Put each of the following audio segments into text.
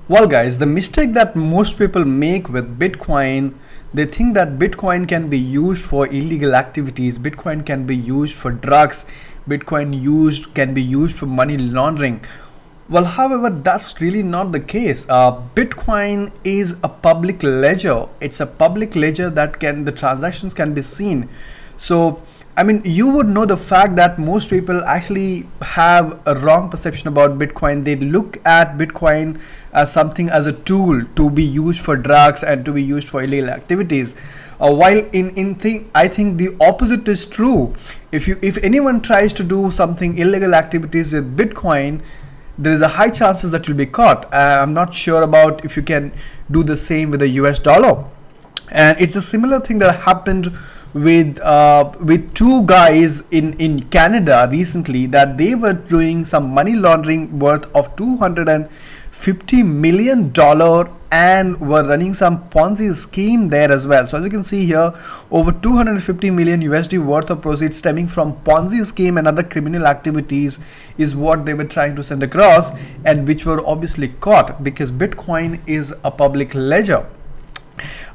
Well, guys, the mistake that most people make with Bitcoin, they think that Bitcoin can be used for illegal activities, Bitcoin can be used for drugs, can be used for money laundering. Well, however, that's really not the case. Bitcoin is a public ledger. It's a public ledger that the transactions can be seen. So I mean, you would know the fact that most people actually have a wrong perception about Bitcoin. They look at Bitcoin as something, as a tool to be used for drugs and to be used for illegal activities. While I think the opposite is true. If anyone tries to do something illegal activities with Bitcoin, there is a high chances that you'll be caught. I'm not sure about if you can do the same with the US dollar. And it's a similar thing that happened with two guys in Canada recently, that they were doing some money laundering worth of $250 million and were running some Ponzi scheme there as well. So as you can see here, over 250 million USD worth of proceeds stemming from Ponzi scheme and other criminal activities is what they were trying to send across, and which were obviously caught because Bitcoin is a public ledger.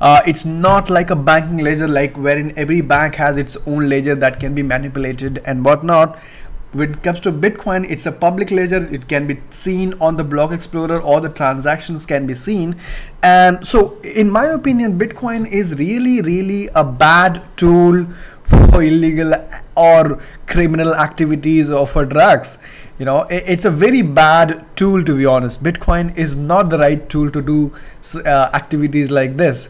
It's not like a banking ledger, like wherein every bank has its own ledger that can be manipulated and whatnot. When it comes to Bitcoin, it's a public ledger. It can be seen on the block explorer, or the transactions can be seen. And so in my opinion, Bitcoin is really a bad tool for illegal or criminal activities or for drugs. You know, it's a very bad tool, to be honest. Bitcoin is not the right tool to do activities like this.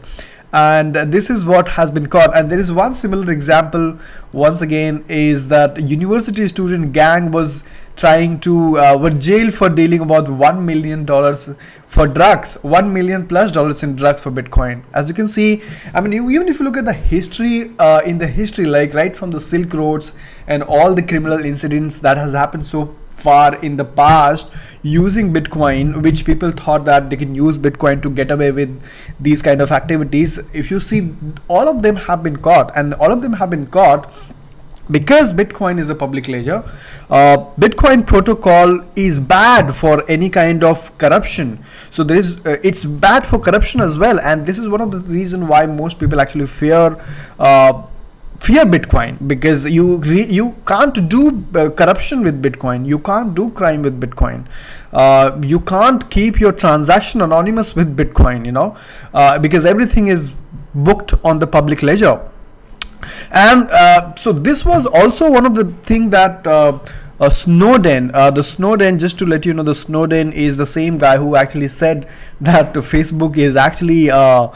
And this is what has been caught. And there is one similar example once again, is that university student gang was trying to were jailed for dealing about $1 million for drugs, $1 million plus in drugs for Bitcoin. As you can see, I mean, even if you look at the history, in the history, like right from the Silk Roads and all the criminal incidents that has happened so far in the past using Bitcoin, which people thought that they can use Bitcoin to get away with these kind of activities. If you see, all of them have been caught, and all of them have been caught because Bitcoin is a public ledger. Bitcoin protocol is bad for any kind of corruption. So there is it's bad for corruption as well, and this is one of the reasons why most people actually fear Bitcoin, because you can't do corruption with Bitcoin, you can't do crime with Bitcoin, you can't keep your transaction anonymous with Bitcoin, you know, because everything is booked on the public ledger. And so this was also one of the thing that Snowden, just to let you know, the Snowden is the same guy who actually said that Facebook is actually a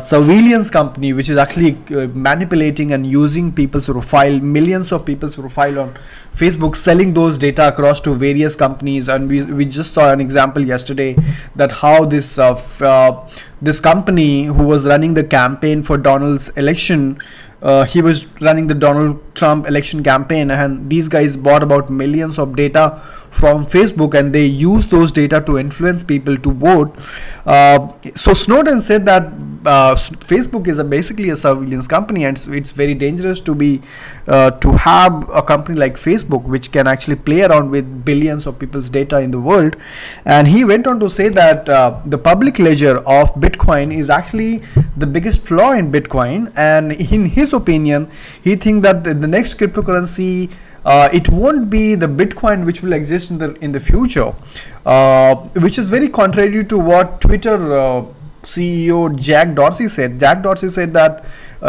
surveillance company, which is actually manipulating and using people's profile, millions of people's profile on Facebook, selling those data across to various companies. And we just saw an example yesterday that how this this company who was running the campaign for Donald's election, he was running the Donald Trump election campaign, and these guys bought about millions of data from Facebook, and they use those data to influence people to vote. So Snowden said that Facebook is basically a surveillance company, and it's very dangerous to be to have a company like Facebook, which can actually play around with billions of people's data in the world. And he went on to say that the public ledger of Bitcoin is actually the biggest flaw in Bitcoin, and in his opinion, he thinks that the next cryptocurrency, it won't be the Bitcoin which will exist in the future, which is very contrary to what Twitter CEO Jack Dorsey said. Jack Dorsey said that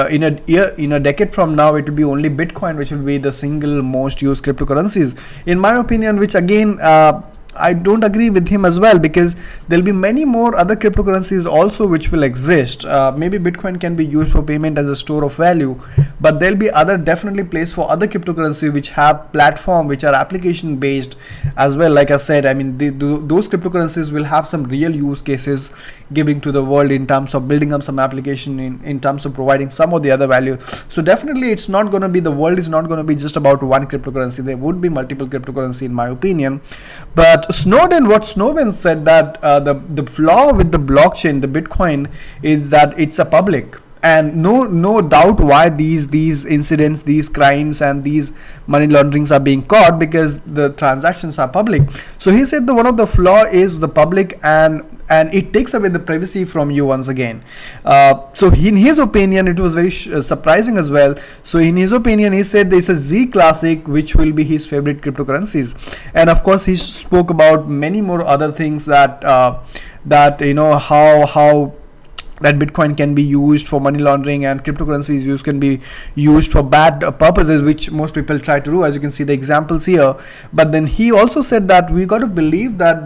in a decade from now, it will be only Bitcoin which will be the single most used cryptocurrencies. In my opinion, which again, I don't agree with him as well, because there'll be many more other cryptocurrencies also which will exist. Maybe Bitcoin can be used for payment as a store of value, but there'll be other definitely place for other cryptocurrency which have platform, which are application based as well. Like I said, I mean, those cryptocurrencies will have some real use cases giving to the world in terms of building up some application, in terms of providing some of the other value. So definitely it's not going to be, the world is not going to be just about one cryptocurrency. There would be multiple cryptocurrency in my opinion. But what Snowden said, that the flaw with the blockchain, the Bitcoin, is that it's a public, and no doubt why these incidents, these crimes and these money launderings are being caught, because the transactions are public. So he said that one of the flaw is the public, and and it takes away the privacy from you once again. So in his opinion, it was very surprising as well. So in his opinion, he said this is Z Classic, which will be his favorite cryptocurrencies, and of course he spoke about many more other things that how that Bitcoin can be used for money laundering, and cryptocurrencies can be used for bad purposes, which most people try to do, as you can see the examples here. But then he also said that we got to believe that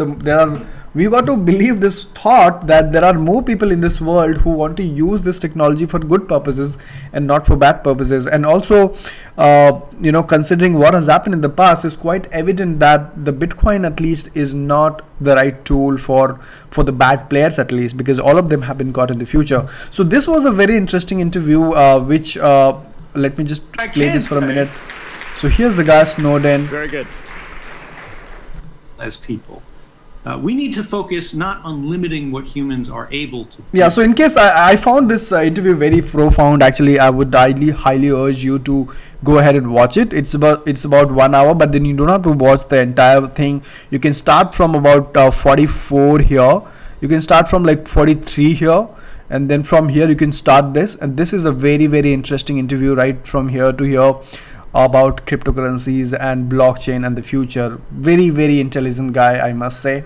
we got to believe this thought that there are more people in this world who want to use this technology for good purposes and not for bad purposes. And also, considering what has happened in the past, it's quite evident that the Bitcoin at least is not the right tool for the bad players, at least, because all of them have been caught in the future. So this was a very interesting interview, which let me just play this for a minute. So here's the guy Snowden. Very good. As people. We need to focus not on limiting what humans are able to do. Yeah, so in case I found this interview very profound, actually, I would highly urge you to go ahead and watch it. It's about 1 hour, but then you don't have to watch the entire thing. You can start from about 44 here. You can start from like 43 here, and then from here you can start this. And this is a very, very interesting interview right from here to here about cryptocurrencies and blockchain and the future. Very, very intelligent guy, I must say.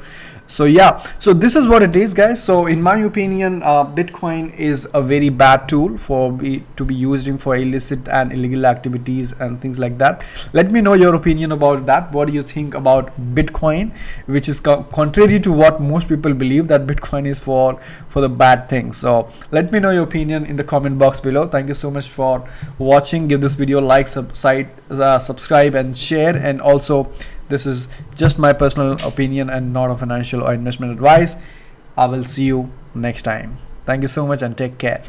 So yeah, so this is what it is, guys. So in my opinion, Bitcoin is a very bad tool to be used in for illicit and illegal activities and things like that. Let me know your opinion about that. What do you think about Bitcoin, which is contrary to what most people believe, that Bitcoin is for the bad things. So let me know your opinion in the comment box below. Thank you so much for watching. Give this video a like, subscribe and share. And also, this is just my personal opinion and not a financial or investment advice. I will see you next time. Thank you so much and take care.